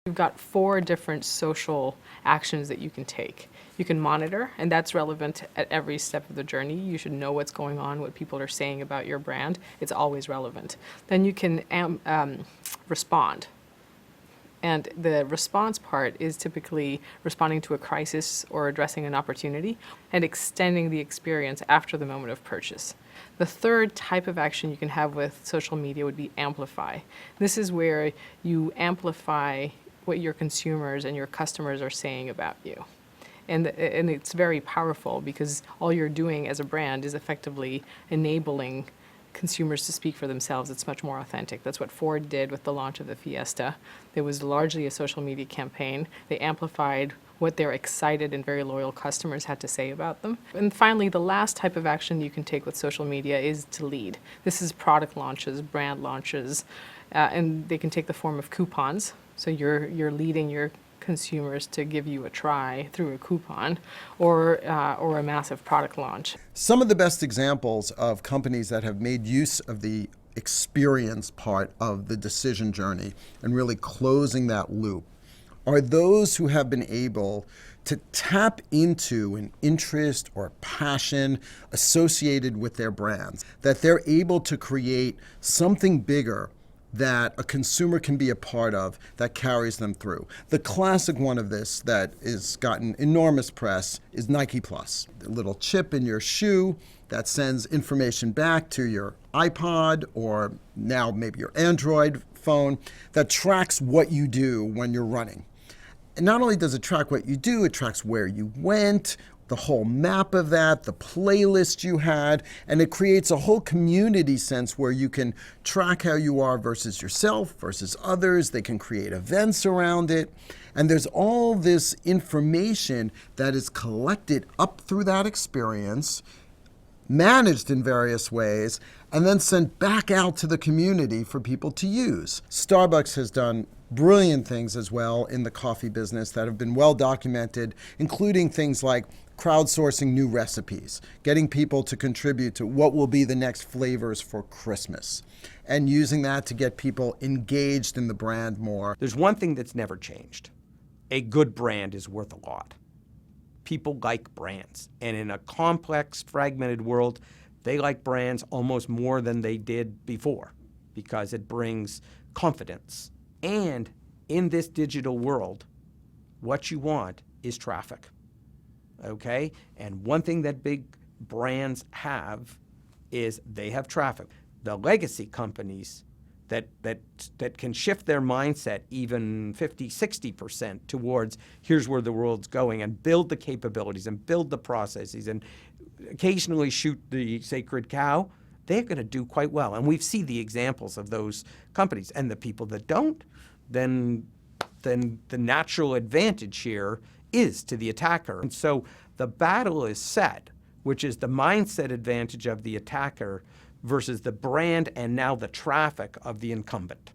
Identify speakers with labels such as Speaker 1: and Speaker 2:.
Speaker 1: You've got 4 different social actions that you can take. You can monitor, and that's relevant at every step of the journey. You should know what's going on, what people are saying about your brand. It's always relevant. Then you can respond. And the response part is typically responding to a crisis or addressing an opportunity and extending the experience after the moment of purchase. The third type of action you can have with social media would be amplify. This is where you amplify what your consumers and your customers are saying about you. And it's very powerful because all you're doing as a brand is effectively enabling consumers to speak for themselves. It's much more authentic. That's what Ford did with the launch of the Fiesta. It was largely a social media campaign. They amplified what their excited and very loyal customers had to say about them. And finally, the last type of action you can take with social media is to lead. This is product launches, brand launches, and they can take the form of coupons. So you're leading your consumers to give you a try through a coupon or a massive product launch.
Speaker 2: Some of the best examples of companies that have made use of the experience part of the decision journey and really closing that loop are those who have been able to tap into an interest or passion associated with their brands, that they're able to create something bigger that a consumer can be a part of that carries them through. The classic one of this that has gotten enormous press is Nike Plus. The little chip in your shoe that sends information back to your iPod or now maybe your Android phone that tracks what you do when you're running. And not only does it track what you do, it tracks where you went, the whole map of that, the playlist you had, and it creates a whole community sense where you can track how you are versus yourself, versus others. They can create events around it. And there's all this information that is collected up through that experience, managed in various ways, and then sent back out to the community for people to use. Starbucks has done brilliant things as well in the coffee business that have been well documented, including things like crowdsourcing new recipes, getting people to contribute to what will be the next flavors for Christmas, and using that to get people engaged in the brand more.
Speaker 3: There's one thing that's never changed. A good brand is worth a lot. People like brands, and in a complex, fragmented world, they like brands almost more than they did before because it brings confidence. And in this digital world, what you want is traffic, okay? And one thing that big brands have is they have traffic. The legacy companies that can shift their mindset even 50, 60% towards here's where the world's going and build the capabilities and build the processes and occasionally shoot the sacred cow, they're going to do quite well. And we've seen the examples of those companies. And the people that don't, then the natural advantage here is to the attacker. And so the battle is set, which is the mindset advantage of the attacker versus the brand and now the traffic of the incumbent.